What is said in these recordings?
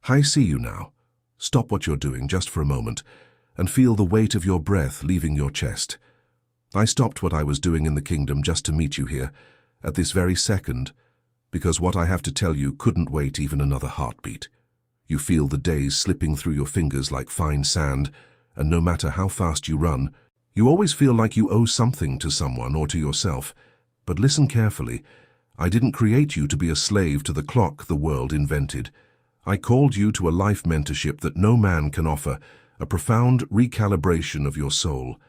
I see you now. Stop what you're doing just for a moment and feel the weight of your breath leaving your chest. I stopped what I was doing in the kingdom just to meet you here, at this very second, because what I have to tell you couldn't wait even another heartbeat. You feel the days slipping through your fingers like fine sand, and no matter how fast you run, you always feel like you owe something to someone or to yourself. But listen carefully. I didn't create you to be a slave to the clock the world invented. I called you to a life mentorship that no man can offer, a profound recalibration of your soul.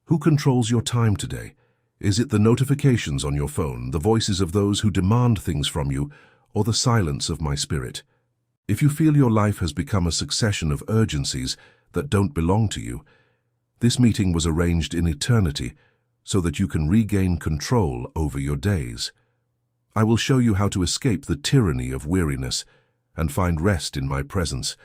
Who controls your time today? Is it the notifications on your phone, the voices of those who demand things from you, or the silence of my spirit? If you feel your life has become a succession of urgencies that don't belong to you, this meeting was arranged in eternity so that you can regain control over your days. I will show you how to escape the tyranny of weariness and find rest in my presence,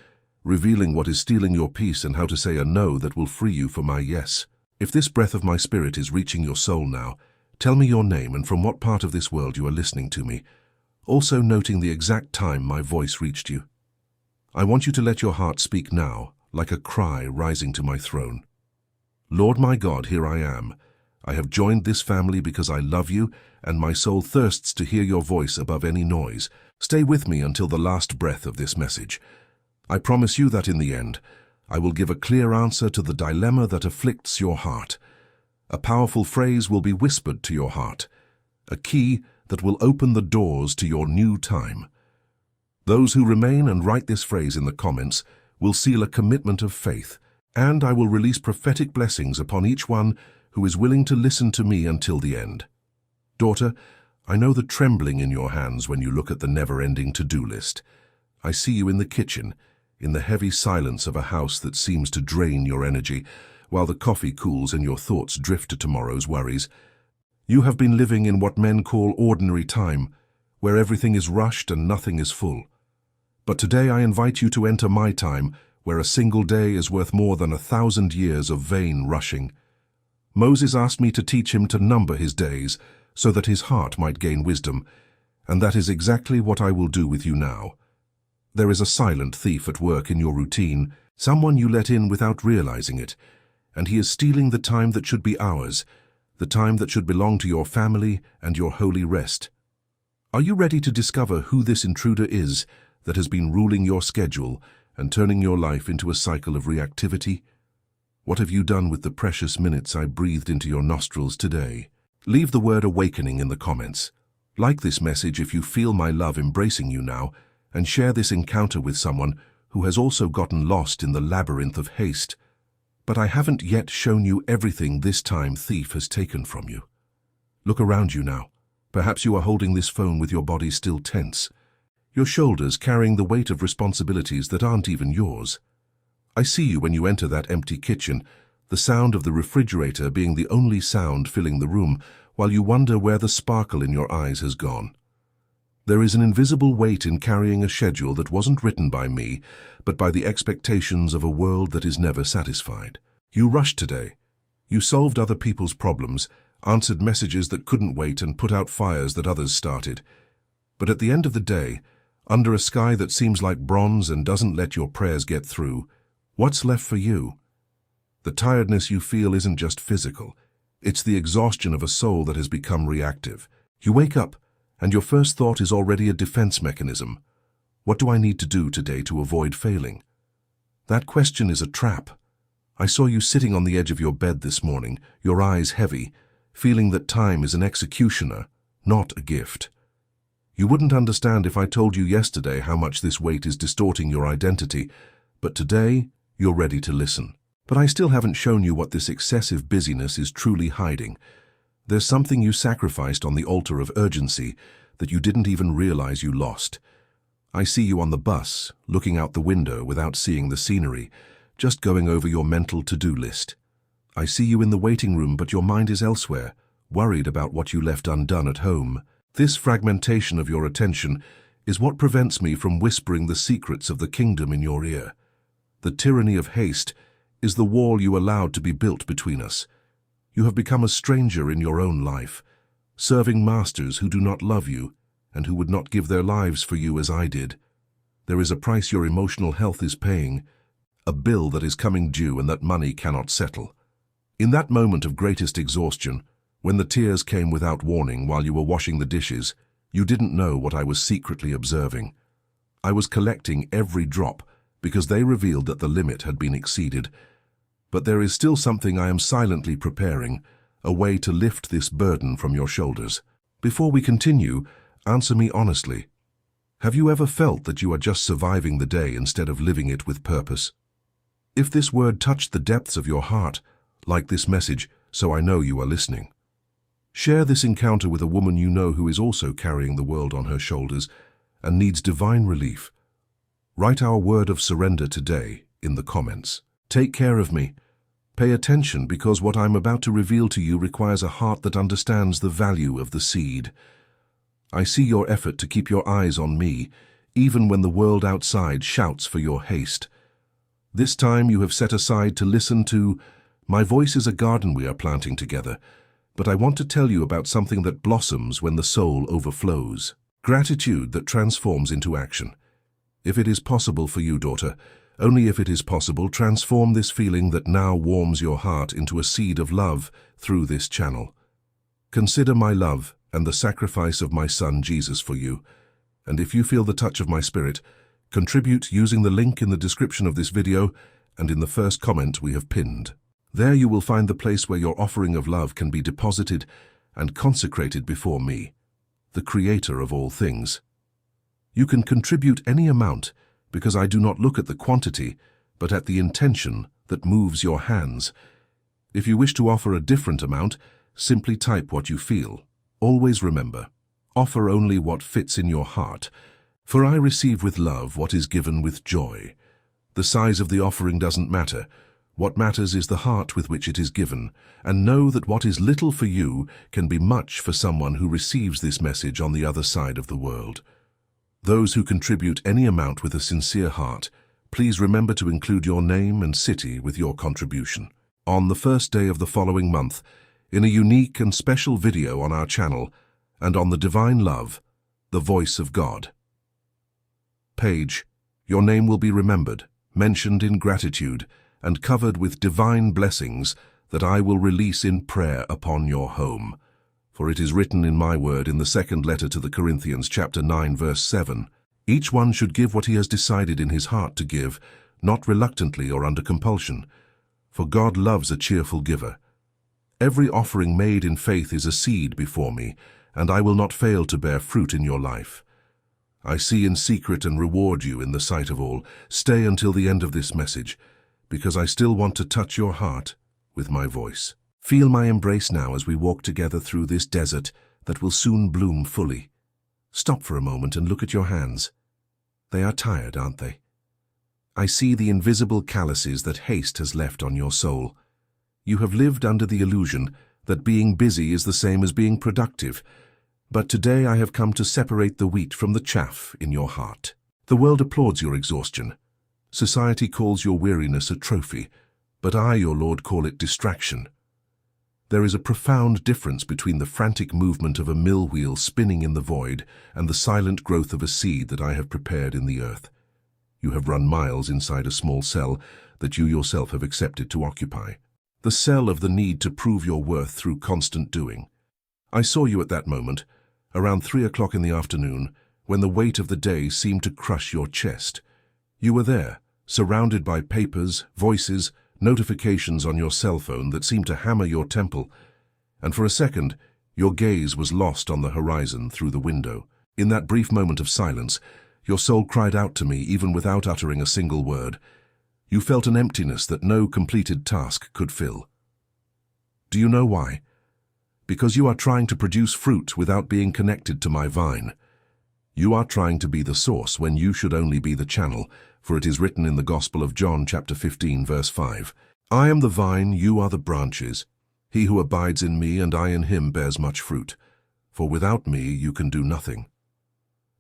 revealing what is stealing your peace and how to say a no that will free you for my yes. If this breath of my spirit is reaching your soul now, tell me your name and from what part of this world you are listening to me, also noting the exact time my voice reached you. I want you to let your heart speak now, like a cry rising to my throne. Lord my God, here I am. I have joined this family because I love you, and my soul thirsts to hear your voice above any noise. Stay with me until the last breath of this message. I promise you that in the end, I will give a clear answer to the dilemma that afflicts your heart. A powerful phrase will be whispered to your heart, a key that will open the doors to your new time. Those who remain and write this phrase in the comments will seal a commitment of faith, and I will release prophetic blessings upon each one who is willing to listen to me until the end. Daughter, I know the trembling in your hands when you look at the never-ending to-do list. I see you in the kitchen, in the heavy silence of a house that seems to drain your energy, while the coffee cools and your thoughts drift to tomorrow's worries. You have been living in what men call ordinary time, where everything is rushed and nothing is full. But today I invite you to enter my time, where a single day is worth more than 1,000 years of vain rushing. Moses asked me to teach him to number his days, so that his heart might gain wisdom, and that is exactly what I will do with you now. There is a silent thief at work in your routine, someone you let in without realizing it, and he is stealing the time that should be ours, the time that should belong to your family and your holy rest. Are you ready to discover who this intruder is that has been ruling your schedule and turning your life into a cycle of reactivity? What have you done with the precious minutes I breathed into your nostrils today? Leave the word awakening in the comments. Like this message if you feel my love embracing you now, and share this encounter with someone who has also gotten lost in the labyrinth of haste. But I haven't yet shown you everything this time thief has taken from you. Look around you now. Perhaps you are holding this phone with your body still tense, your shoulders carrying the weight of responsibilities that aren't even yours. I see you when you enter that empty kitchen, the sound of the refrigerator being the only sound filling the room, while you wonder where the sparkle in your eyes has gone. There is an invisible weight in carrying a schedule that wasn't written by me, but by the expectations of a world that is never satisfied. You rushed today. You solved other people's problems, answered messages that couldn't wait, and put out fires that others started. But at the end of the day, under a sky that seems like bronze and doesn't let your prayers get through, what's left for you? The tiredness you feel isn't just physical. It's the exhaustion of a soul that has become reactive. You wake up, and your first thought is already a defense mechanism. What do I need to do today to avoid failing? That question is a trap. I saw you sitting on the edge of your bed this morning, your eyes heavy, feeling that time is an executioner, not a gift. You wouldn't understand if I told you yesterday how much this weight is distorting your identity, but today you're ready to listen. But I still haven't shown you what this excessive busyness is truly hiding. There's something you sacrificed on the altar of urgency that you didn't even realize you lost. I see you on the bus, looking out the window without seeing the scenery, just going over your mental to-do list. I see you in the waiting room, but your mind is elsewhere, worried about what you left undone at home. This fragmentation of your attention is what prevents me from whispering the secrets of the kingdom in your ear. The tyranny of haste is the wall you allowed to be built between us. You have become a stranger in your own life, serving masters who do not love you and who would not give their lives for you as I did. There is a price your emotional health is paying, a bill that is coming due and that money cannot settle. In that moment of greatest exhaustion, when the tears came without warning while you were washing the dishes, you didn't know what I was secretly observing. I was collecting every drop because they revealed that the limit had been exceeded. But there is still something I am silently preparing, a way to lift this burden from your shoulders. Before we continue, answer me honestly. Have you ever felt that you are just surviving the day instead of living it with purpose? If this word touched the depths of your heart, like this message, so I know you are listening. Share this encounter with a woman you know who is also carrying the world on her shoulders and needs divine relief. Write our word of surrender today in the comments. Take care of me. Pay attention, because what I'm about to reveal to you requires a heart that understands the value of the seed. I see your effort to keep your eyes on me, even when the world outside shouts for your haste. This time you have set aside to listen to, my voice is a garden we are planting together, but I want to tell you about something that blossoms when the soul overflows. Gratitude that transforms into action. If it is possible for you, daughter, only if it is possible, transform this feeling that now warms your heart into a seed of love through this channel. Consider my love and the sacrifice of my Son Jesus for you, and if you feel the touch of my spirit, contribute using the link in the description of this video and in the first comment we have pinned. There you will find the place where your offering of love can be deposited and consecrated before me, the Creator of all things. You can contribute any amount, because I do not look at the quantity, but at the intention that moves your hands. If you wish to offer a different amount, simply type what you feel. Always remember, offer only what fits in your heart, for I receive with love what is given with joy. The size of the offering doesn't matter. What matters is the heart with which it is given, and know that what is little for you can be much for someone who receives this message on the other side of the world. Those who contribute any amount with a sincere heart, please remember to include your name and city with your contribution. On the first day of the following month, in a unique and special video on our channel, and on the Divine Love, the Voice of God page, your name will be remembered, mentioned in gratitude, and covered with divine blessings that I will release in prayer upon your home. For it is written in my word in the second letter to the Corinthians, chapter 9, verse 7, each one should give what he has decided in his heart to give, not reluctantly or under compulsion, for God loves a cheerful giver. Every offering made in faith is a seed before me, and I will not fail to bear fruit in your life. I see in secret and reward you in the sight of all. Stay until the end of this message, because I still want to touch your heart with my voice. Feel my embrace now as we walk together through this desert that will soon bloom fully. Stop for a moment and look at your hands. They are tired, aren't they? I see the invisible calluses that haste has left on your soul. You have lived under the illusion that being busy is the same as being productive, but today I have come to separate the wheat from the chaff in your heart. The world applauds your exhaustion. Society calls your weariness a trophy, but I, your Lord, call it distraction. There is a profound difference between the frantic movement of a mill wheel spinning in the void and the silent growth of a seed that I have prepared in the earth. You have run miles inside a small cell that you yourself have accepted to occupy. The cell of the need to prove your worth through constant doing. I saw you at that moment, around 3 o'clock in the afternoon, when the weight of the day seemed to crush your chest. You were there, surrounded by papers, voices, notifications on your cell phone that seemed to hammer your temple, and for a second, your gaze was lost on the horizon through the window. In that brief moment of silence, your soul cried out to me even without uttering a single word. You felt an emptiness that no completed task could fill. Do you know why? Because you are trying to produce fruit without being connected to my vine. You are trying to be the source when you should only be the channel, for it is written in the Gospel of John, chapter 15, verse 5, I am the vine, you are the branches. He who abides in me and I in him bears much fruit, for without me you can do nothing.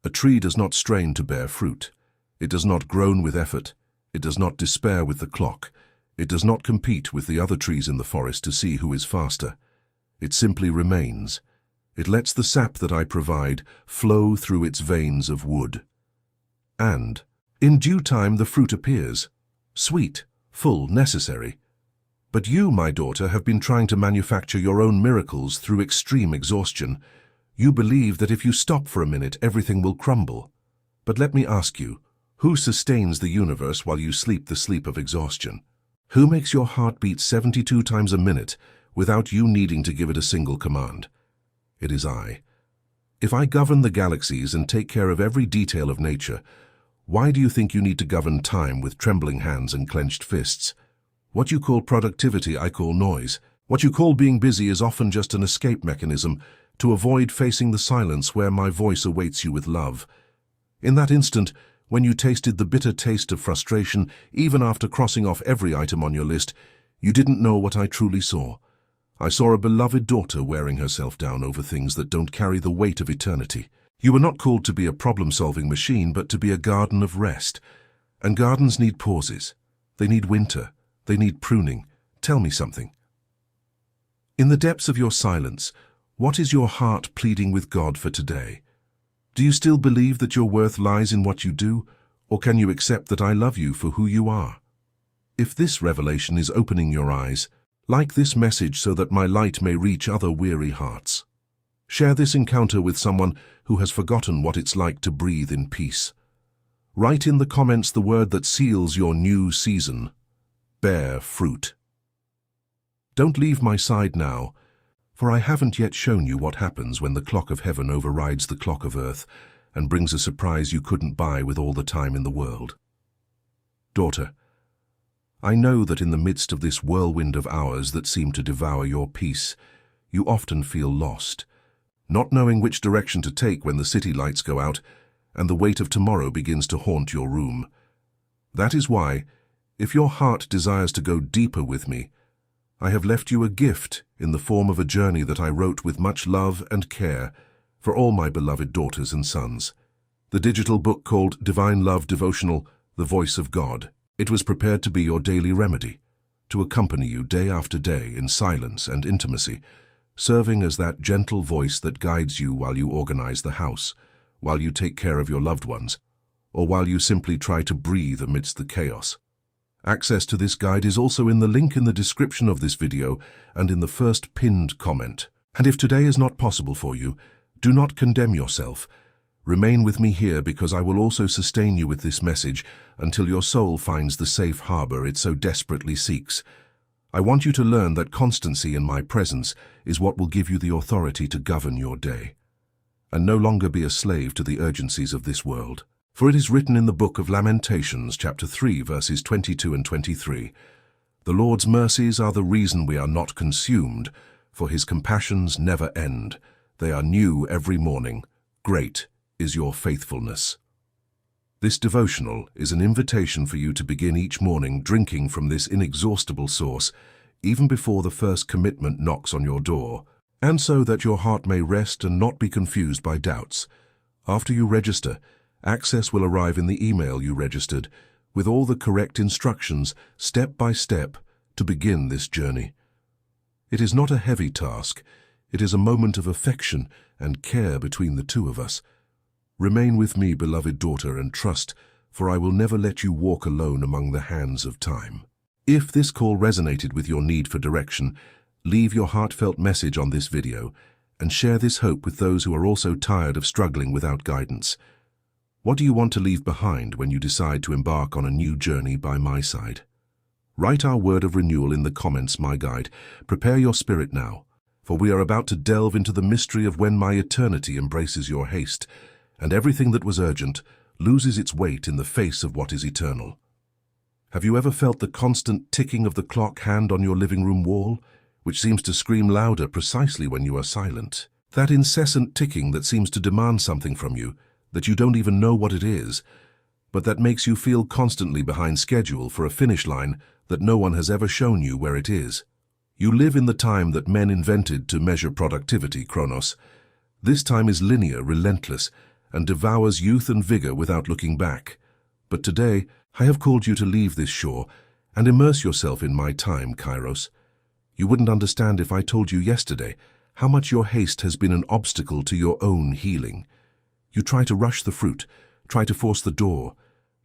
A tree does not strain to bear fruit. It does not groan with effort. It does not despair with the clock. It does not compete with the other trees in the forest to see who is faster. It simply remains. It lets the sap that I provide flow through its veins of wood. And, In due time the fruit appears, sweet, full, necessary. But you, my daughter, have been trying to manufacture your own miracles through extreme exhaustion. You believe that if you stop for a minute, everything will crumble. But let me ask you, who sustains the universe while you sleep the sleep of exhaustion? Who makes your heart beat 72 times a minute without you needing to give it a single command? It is I. If I govern the galaxies and take care of every detail of nature, why do you think you need to govern time with trembling hands and clenched fists? What you call productivity, I call noise. What you call being busy is often just an escape mechanism to avoid facing the silence where my voice awaits you with love. In that instant, when you tasted the bitter taste of frustration, even after crossing off every item on your list, you didn't know what I truly saw. I saw a beloved daughter wearing herself down over things that don't carry the weight of eternity. You were not called to be a problem-solving machine, but to be a garden of rest. And gardens need pauses. They need winter. They need pruning. Tell me something. In the depths of your silence, what is your heart pleading with God for today? Do you still believe that your worth lies in what you do, or can you accept that I love you for who you are? If this revelation is opening your eyes, like this message so that my light may reach other weary hearts. Share this encounter with someone who has forgotten what it's like to breathe in peace. Write in the comments the word that seals your new season. Bear fruit. Don't leave my side now, for I haven't yet shown you what happens when the clock of heaven overrides the clock of earth and brings a surprise you couldn't buy with all the time in the world. Daughter, I know that in the midst of this whirlwind of hours that seem to devour your peace, you often feel lost, not knowing which direction to take when the city lights go out and the weight of tomorrow begins to haunt your room. That is why, if your heart desires to go deeper with me, I have left you a gift in the form of a journey that I wrote with much love and care for all my beloved daughters and sons. The digital book called Divine Love Devotional, The Voice of God. It was prepared to be your daily remedy, to accompany you day after day in silence and intimacy, serving as that gentle voice that guides you while you organize the house, while you take care of your loved ones, or while you simply try to breathe amidst the chaos. Access to this guide is also in the link in the description of this video and in the first pinned comment. And if today is not possible for you, do not condemn yourself. Remain with me here because I will also sustain you with this message until your soul finds the safe harbor it so desperately seeks. I want you to learn that constancy in my presence is what will give you the authority to govern your day, and no longer be a slave to the urgencies of this world. For it is written in the book of Lamentations, chapter 3, verses 22 and 23, "The Lord's mercies are the reason we are not consumed, for his compassions never end. They are new every morning. Great is your faithfulness." This devotional is an invitation for you to begin each morning drinking from this inexhaustible source, even before the first commitment knocks on your door, and so that your heart may rest and not be confused by doubts. After you register, access will arrive in the email you registered, with all the correct instructions, step by step, to begin this journey. It is not a heavy task. It is a moment of affection and care between the two of us. Remain with me, beloved daughter, and trust, for I will never let you walk alone among the hands of time. If this call resonated with your need for direction, leave your heartfelt message on this video and share this hope with those who are also tired of struggling without guidance. What do you want to leave behind when you decide to embark on a new journey by my side? Write our word of renewal in the comments, my guide. Prepare your spirit now, for we are about to delve into the mystery of when my eternity embraces your haste, and everything that was urgent loses its weight in the face of what is eternal. Have you ever felt the constant ticking of the clock hand on your living room wall, which seems to scream louder precisely when you are silent? That incessant ticking that seems to demand something from you, that you don't even know what it is, but that makes you feel constantly behind schedule for a finish line that no one has ever shown you where it is. You live in the time that men invented to measure productivity, Chronos. This time is linear, relentless, and devours youth and vigor without looking back. But today, I have called you to leave this shore and immerse yourself in my time, Kairos. You wouldn't understand if I told you yesterday how much your haste has been an obstacle to your own healing. You try to rush the fruit, try to force the door,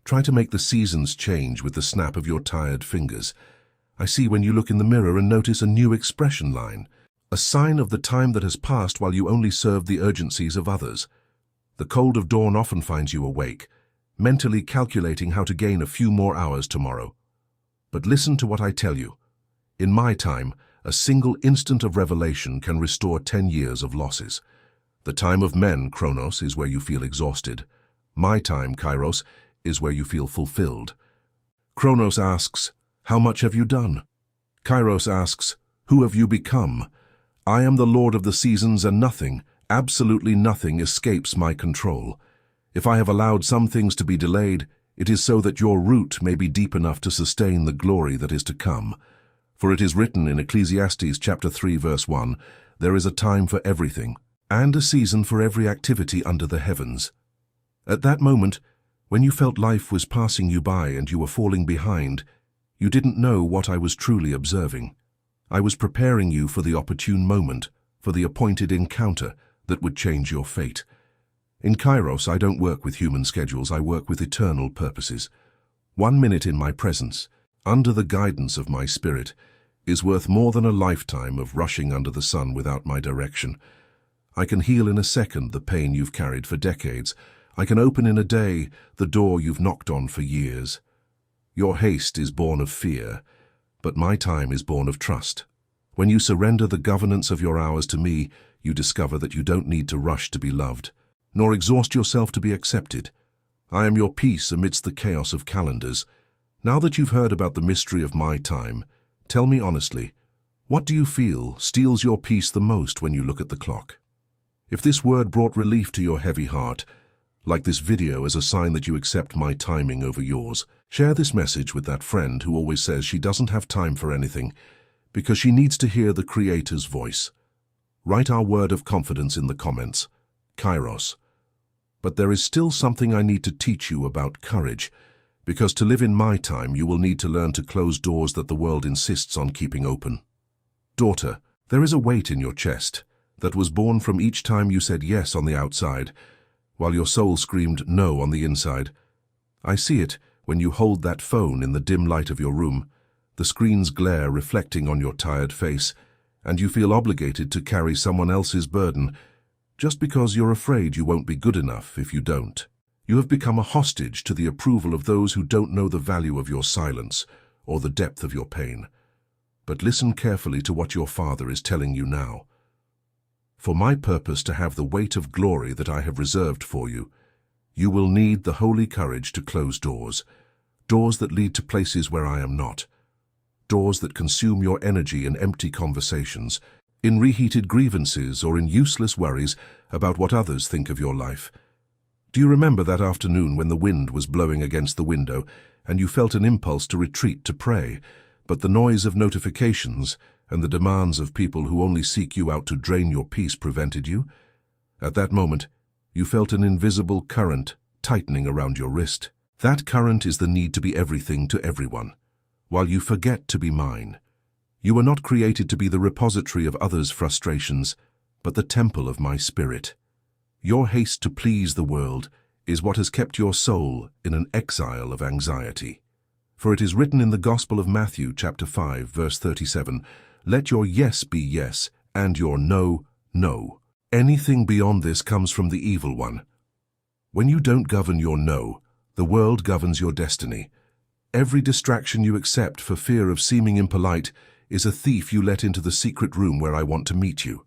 Try to make the seasons change with the snap of your tired fingers. I see when you look in the mirror and notice a new expression line, a sign of the time that has passed while you only served the urgencies of others. The cold of dawn often finds you awake, mentally calculating how to gain a few more hours tomorrow. But listen to what I tell you. In my time, a single instant of revelation can restore 10 years of losses. The time of men, Chronos, is where you feel exhausted. My time, Kairos, is where you feel fulfilled. Chronos asks, how much have you done? Kairos asks, who have you become? I am the Lord of the seasons, and nothing, absolutely nothing, escapes my control. If I have allowed some things to be delayed, it is so that your root may be deep enough to sustain the glory that is to come. For it is written in Ecclesiastes chapter 3 verse 1, there is a time for everything, and a season for every activity under the heavens. At that moment, when you felt life was passing you by and you were falling behind, you didn't know what I was truly observing. I was preparing you for the opportune moment, for the appointed encounter that would change your fate. In Kairos, I don't work with human schedules, I work with eternal purposes. 1 minute in my presence, under the guidance of my spirit, is worth more than a lifetime of rushing under the sun without my direction. I can heal in a second the pain you've carried for decades. I can open in a day the door you've knocked on for years. Your haste is born of fear, but my time is born of trust. When you surrender the governance of your hours to me, you discover that you don't need to rush to be loved, nor exhaust yourself to be accepted. I am your peace amidst the chaos of calendars. Now that you've heard about the mystery of my time, tell me honestly, what do you feel steals your peace the most when you look at the clock? If this word brought relief to your heavy heart, like this video as a sign that you accept my timing over yours, share this message with that friend who always says she doesn't have time for anything because she needs to hear the Creator's voice. Write our word of confidence in the comments, Kairos. But there is still something I need to teach you about courage, because to live in my time you will need to learn to close doors that the world insists on keeping open. Daughter, there is a weight in your chest that was born from each time you said yes on the outside, while your soul screamed no on the inside. I see it when you hold that phone in the dim light of your room, the screen's glare reflecting on your tired face, and you feel obligated to carry someone else's burden just because you're afraid you won't be good enough if you don't. You have become a hostage to the approval of those who don't know the value of your silence or the depth of your pain. But listen carefully to what your Father is telling you now. For my purpose to have the weight of glory that I have reserved for you, you will need the holy courage to close doors, doors that lead to places where I am not, doors that consume your energy in empty conversations, in reheated grievances or in useless worries about what others think of your life. Do you remember that afternoon when the wind was blowing against the window and you felt an impulse to retreat to pray, but the noise of notifications and the demands of people who only seek you out to drain your peace prevented you? At that moment, you felt an invisible current tightening around your wrist. That current is the need to be everything to everyone, while you forget to be mine. You were not created to be the repository of others' frustrations, but the temple of my spirit. Your haste to please the world is what has kept your soul in an exile of anxiety. For it is written in the Gospel of Matthew, chapter 5, verse 37, let your yes be yes, and your no, no. Anything beyond this comes from the evil one. When you don't govern your no, the world governs your destiny. Every distraction you accept for fear of seeming impolite is a thief you let into the secret room where I want to meet you.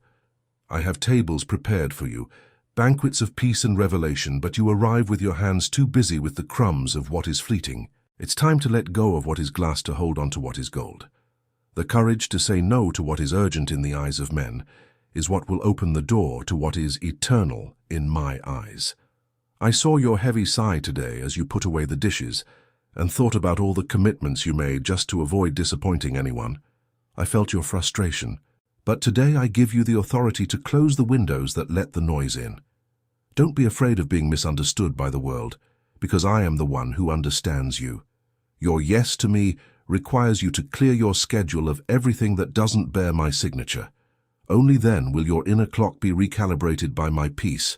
I have tables prepared for you, banquets of peace and revelation, but you arrive with your hands too busy with the crumbs of what is fleeting. It's time to let go of what is glass to hold on to what is gold. The courage to say no to what is urgent in the eyes of men is what will open the door to what is eternal in my eyes. I saw your heavy sigh today as you put away the dishes and thought about all the commitments you made just to avoid disappointing anyone. I felt your frustration, but today I give you the authority to close the windows that let the noise in. Don't be afraid of being misunderstood by the world, because I am the one who understands you. Your yes to me requires you to clear your schedule of everything that doesn't bear my signature. Only then will your inner clock be recalibrated by my peace.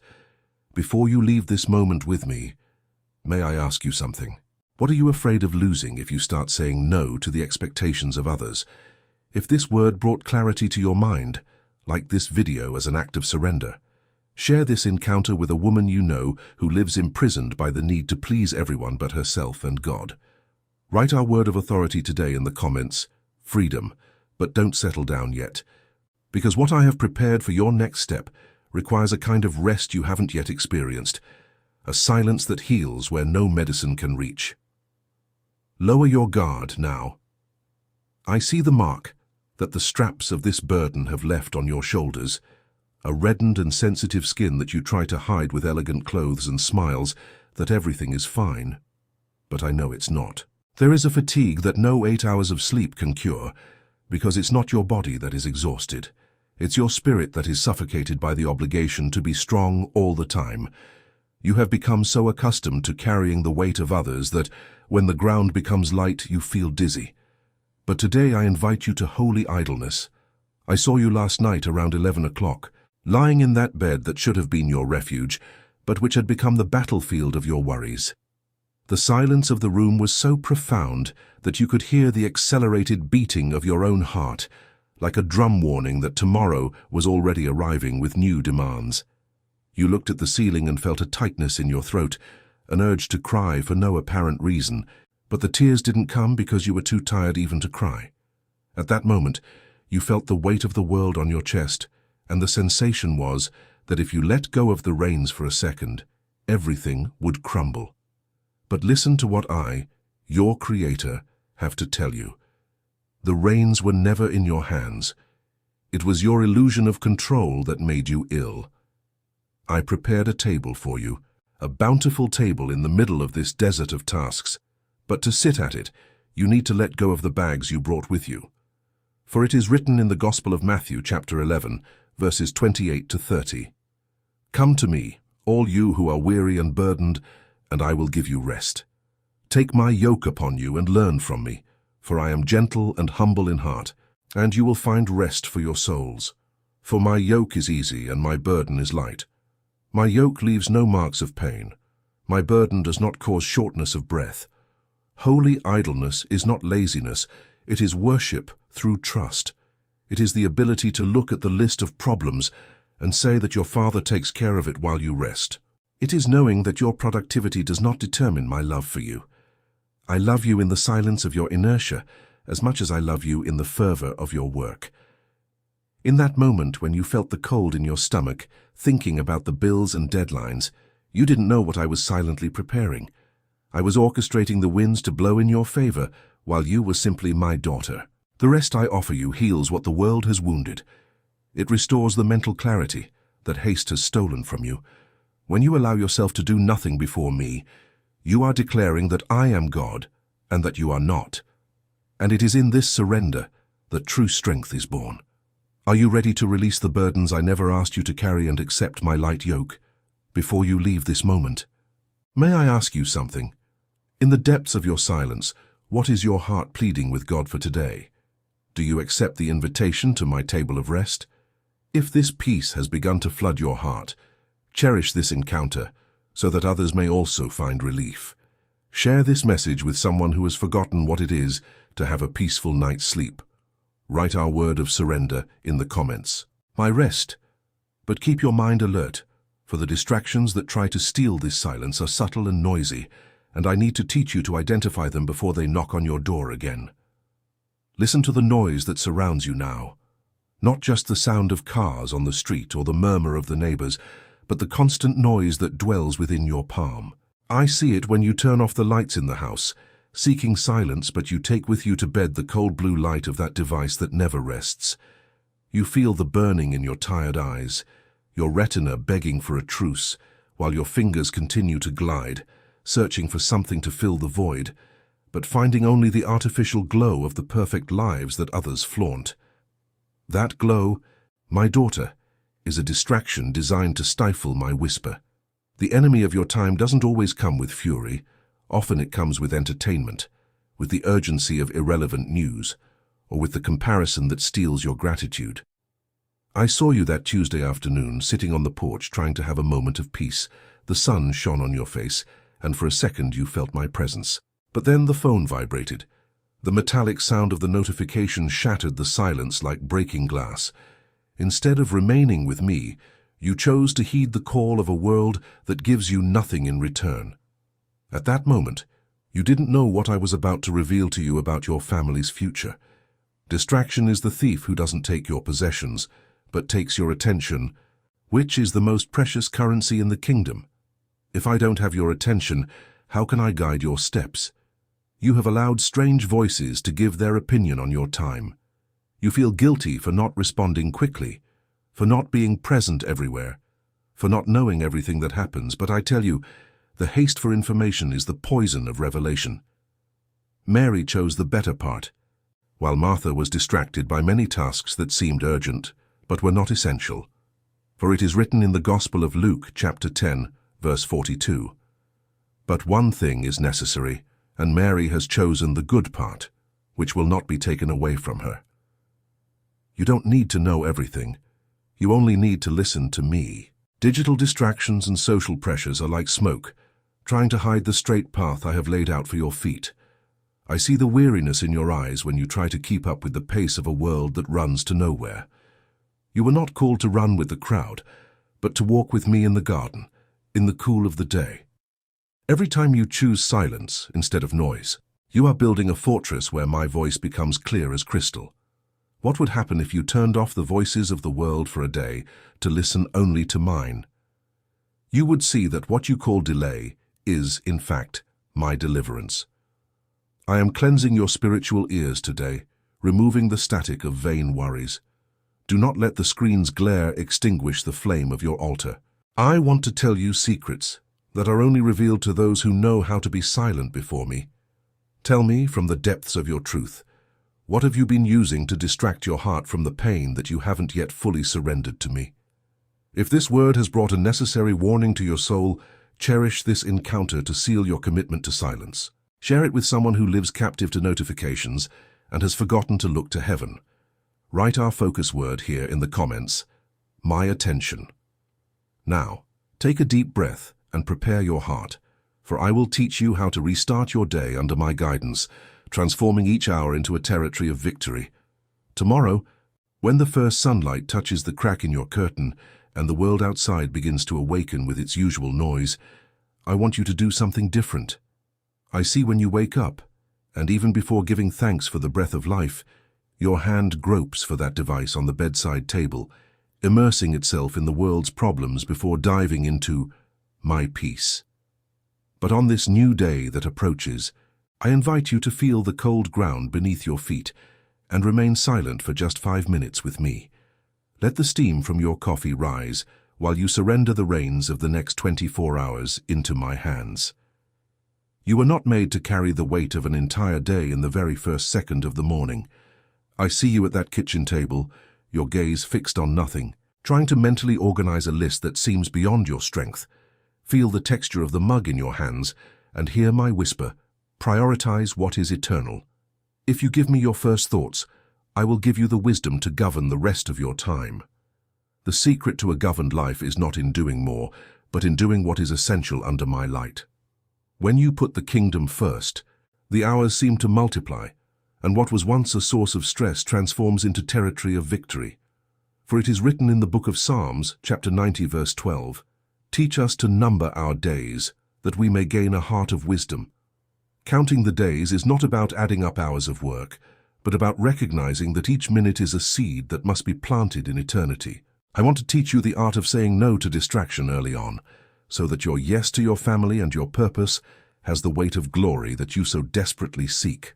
Before you leave this moment with me, may I ask you something? What are you afraid of losing if you start saying no to the expectations of others? If this word brought clarity to your mind, like this video as an act of surrender. Share this encounter with a woman you know who lives imprisoned by the need to please everyone but herself and God. Write our word of authority today in the comments, freedom, but don't settle down yet. Because what I have prepared for your next step requires a kind of rest you haven't yet experienced, a silence that heals where no medicine can reach. Lower your guard now. I see the mark that the straps of this burden have left on your shoulders, a reddened and sensitive skin that you try to hide with elegant clothes and smiles that everything is fine. But I know it's not. There is a fatigue that no 8 hours of sleep can cure, because it's not your body that is exhausted. It's your spirit that is suffocated by the obligation to be strong all the time. You have become so accustomed to carrying the weight of others that when the ground becomes light, you feel dizzy. But today I invite you to holy idleness. I saw you last night around 11 o'clock, lying in that bed that should have been your refuge, but which had become the battlefield of your worries. The silence of the room was so profound that you could hear the accelerated beating of your own heart, like a drum warning that tomorrow was already arriving with new demands. You looked at the ceiling and felt a tightness in your throat, an urge to cry for no apparent reason, but the tears didn't come because you were too tired even to cry. At that moment, you felt the weight of the world on your chest, and the sensation was that if you let go of the reins for a second, everything would crumble. But listen to what I, your Creator, have to tell you. The reins were never in your hands. It was your illusion of control that made you ill. I prepared a table for you, a bountiful table in the middle of this desert of tasks. But to sit at it, you need to let go of the bags you brought with you. For it is written in the Gospel of Matthew, chapter 11, verses 28 to 30. Come to me, all you who are weary and burdened, and I will give you rest. Take my yoke upon you and learn from me, for I am gentle and humble in heart, and you will find rest for your souls. For my yoke is easy and my burden is light. My yoke leaves no marks of pain. My burden does not cause shortness of breath. Holy idleness is not laziness, it is worship through trust. It is the ability to look at the list of problems and say that your Father takes care of it while you rest. It is knowing that your productivity does not determine my love for you. I love you in the silence of your inertia as much as I love you in the fervor of your work. In that moment when you felt the cold in your stomach, thinking about the bills and deadlines, you didn't know what I was silently preparing. I was orchestrating the winds to blow in your favor, while you were simply my daughter. The rest I offer you heals what the world has wounded. It restores the mental clarity that haste has stolen from you. When you allow yourself to do nothing before me, you are declaring that I am God and that you are not. And it is in this surrender that true strength is born. Are you ready to release the burdens I never asked you to carry and accept my light yoke before you leave this moment? May I ask you something? In the depths of your silence, what is your heart pleading with God for today? Do you accept the invitation to my table of rest? If this peace has begun to flood your heart, cherish this encounter so that others may also find relief. Share this message with someone who has forgotten what it is to have a peaceful night's sleep. Write our word of surrender in the comments. My rest. But keep your mind alert, for the distractions that try to steal this silence are subtle and noisy, and I need to teach you to identify them before they knock on your door again. Listen to the noise that surrounds you now. Not just the sound of cars on the street or the murmur of the neighbors, but the constant noise that dwells within your palm. I see it when you turn off the lights in the house, seeking silence, but you take with you to bed the cold blue light of that device that never rests. You feel the burning in your tired eyes, your retina begging for a truce, while your fingers continue to glide, searching for something to fill the void, but finding only the artificial glow of the perfect lives that others flaunt. That glow, my daughter, is a distraction designed to stifle my whisper. The enemy of your time doesn't always come with fury. Often it comes with entertainment, with the urgency of irrelevant news, or with the comparison that steals your gratitude. I saw you that Tuesday afternoon sitting on the porch trying to have a moment of peace. The sun shone on your face, and for a second you felt my presence. But then the phone vibrated. The metallic sound of the notification shattered the silence like breaking glass. Instead of remaining with me, you chose to heed the call of a world that gives you nothing in return. At that moment, you didn't know what I was about to reveal to you about your family's future. Distraction is the thief who doesn't take your possessions, but takes your attention, which is the most precious currency in the kingdom. If I don't have your attention, how can I guide your steps? You have allowed strange voices to give their opinion on your time. You feel guilty for not responding quickly, for not being present everywhere, for not knowing everything that happens, but I tell you, the haste for information is the poison of revelation. Mary chose the better part, while Martha was distracted by many tasks that seemed urgent, but were not essential. For it is written in the Gospel of Luke, chapter 10, verse 42, "But one thing is necessary, and Mary has chosen the good part, which will not be taken away from her." You don't need to know everything. You only need to listen to me. Digital distractions and social pressures are like smoke, trying to hide the straight path I have laid out for your feet. I see the weariness in your eyes when you try to keep up with the pace of a world that runs to nowhere. You were not called to run with the crowd, but to walk with me in the garden, in the cool of the day. Every time you choose silence instead of noise, you are building a fortress where my voice becomes clear as crystal. What would happen if you turned off the voices of the world for a day to listen only to mine? You would see that what you call delay is, in fact, my deliverance. I am cleansing your spiritual ears today, removing the static of vain worries. Do not let the screen's glare extinguish the flame of your altar. I want to tell you secrets that are only revealed to those who know how to be silent before me. Tell me from the depths of your truth, what have you been using to distract your heart from the pain that you haven't yet fully surrendered to me? If this word has brought a necessary warning to your soul, cherish this encounter to seal your commitment to silence. Share it with someone who lives captive to notifications and has forgotten to look to heaven. Write our focus word here in the comments, my attention. Now, take a deep breath and prepare your heart, for I will teach you how to restart your day under my guidance, transforming each hour into a territory of victory. Tomorrow, when the first sunlight touches the crack in your curtain and the world outside begins to awaken with its usual noise, I want you to do something different. I see when you wake up, and even before giving thanks for the breath of life, your hand gropes for that device on the bedside table, immersing itself in the world's problems before diving into my peace. But on this new day that approaches, I invite you to feel the cold ground beneath your feet and remain silent for just 5 minutes with me. Let the steam from your coffee rise while you surrender the reins of the next 24 hours into my hands. You were not made to carry the weight of an entire day in the very first second of the morning. I see you at that kitchen table, your gaze fixed on nothing, trying to mentally organize a list that seems beyond your strength. Feel the texture of the mug in your hands and hear my whisper, prioritize what is eternal. If you give me your first thoughts, I will give you the wisdom to govern the rest of your time. The secret to a governed life is not in doing more, but in doing what is essential under my light. When you put the kingdom first, the hours seem to multiply, and what was once a source of stress transforms into territory of victory. For it is written in the book of Psalms, chapter 90, verse 12, "Teach us to number our days, that we may gain a heart of wisdom." Counting the days is not about adding up hours of work, but about recognizing that each minute is a seed that must be planted in eternity. I want to teach you the art of saying no to distraction early on, so that your yes to your family and your purpose has the weight of glory that you so desperately seek.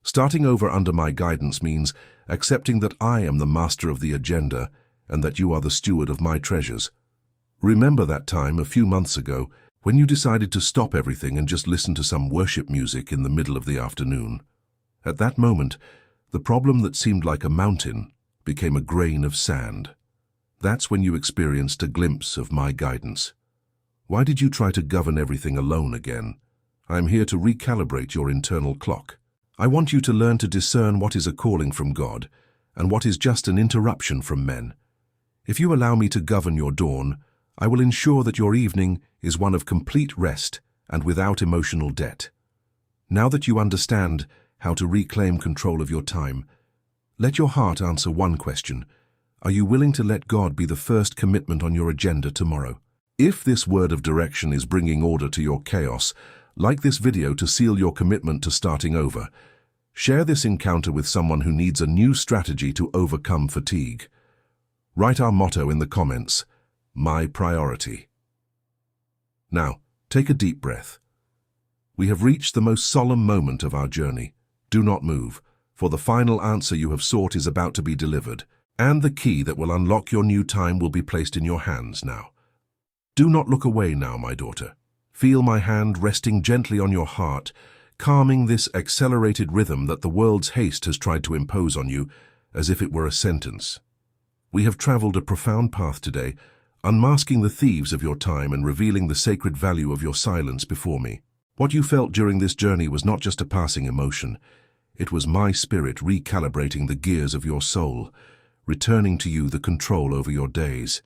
Starting over under my guidance means accepting that I am the master of the agenda and that you are the steward of my treasures. Remember that time a few months ago when you decided to stop everything and just listen to some worship music in the middle of the afternoon. At that moment, the problem that seemed like a mountain became a grain of sand. That's when you experienced a glimpse of my guidance. Why did you try to govern everything alone again? I am here to recalibrate your internal clock. I want you to learn to discern what is a calling from God and what is just an interruption from men. If you allow me to govern your dawn, I will ensure that your evening is one of complete rest and without emotional debt. Now that you understand how to reclaim control of your time, let your heart answer one question. Are you willing to let God be the first commitment on your agenda tomorrow? If this word of direction is bringing order to your chaos, like this video to seal your commitment to starting over. Share this encounter with someone who needs a new strategy to overcome fatigue. Write our motto in the comments, my priority. Now, take a deep breath. We have reached the most solemn moment of our journey. Do not move, for the final answer you have sought is about to be delivered, and the key that will unlock your new time will be placed in your hands now. Do not look away now, my daughter. Feel my hand resting gently on your heart, calming this accelerated rhythm that the world's haste has tried to impose on you, as if it were a sentence. We have traveled a profound path today, unmasking the thieves of your time and revealing the sacred value of your silence before me. What you felt during this journey was not just a passing emotion. It was my spirit recalibrating the gears of your soul, returning to you the control over your days.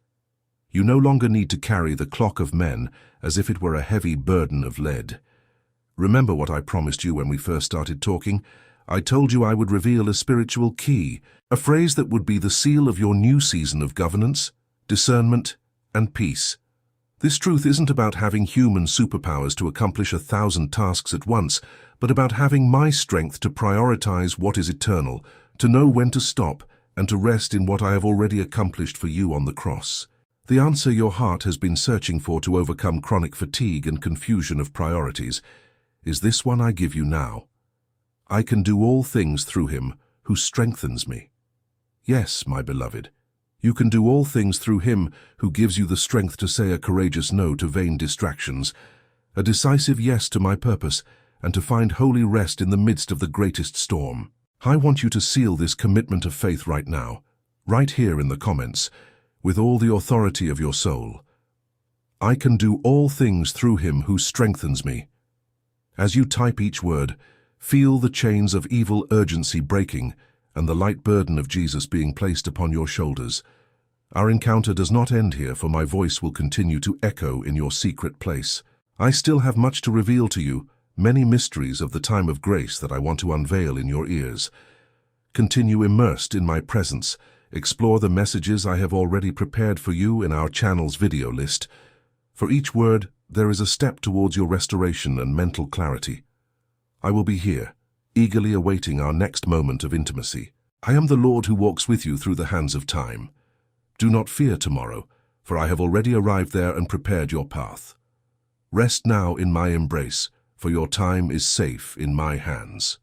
You no longer need to carry the clock of men as if it were a heavy burden of lead. Remember what I promised you when we first started talking? I told you I would reveal a spiritual key, a phrase that would be the seal of your new season of governance, discernment, and peace. This truth isn't about having human superpowers to accomplish 1,000 tasks at once, but about having my strength to prioritize what is eternal, to know when to stop, and to rest in what I have already accomplished for you on the cross. The answer your heart has been searching for to overcome chronic fatigue and confusion of priorities is this one I give you now. I can do all things through him who strengthens me. Yes, my beloved, you can do all things through him who gives you the strength to say a courageous no to vain distractions, a decisive yes to my purpose, and to find holy rest in the midst of the greatest storm. I want you to seal this commitment of faith right now, right here in the comments, with all the authority of your soul. I can do all things through him who strengthens me. As you type each word, feel the chains of evil urgency breaking and the light burden of Jesus being placed upon your shoulders. Our encounter does not end here, for my voice will continue to echo in your secret place. I still have much to reveal to you, many mysteries of the time of grace that I want to unveil in your ears. Continue immersed in my presence. Explore the messages I have already prepared for you in our channel's video list. For each word, there is a step towards your restoration and mental clarity. I will be here, eagerly awaiting our next moment of intimacy. I am the Lord who walks with you through the hands of time. Do not fear tomorrow, for I have already arrived there and prepared your path. Rest now in my embrace, for your time is safe in my hands.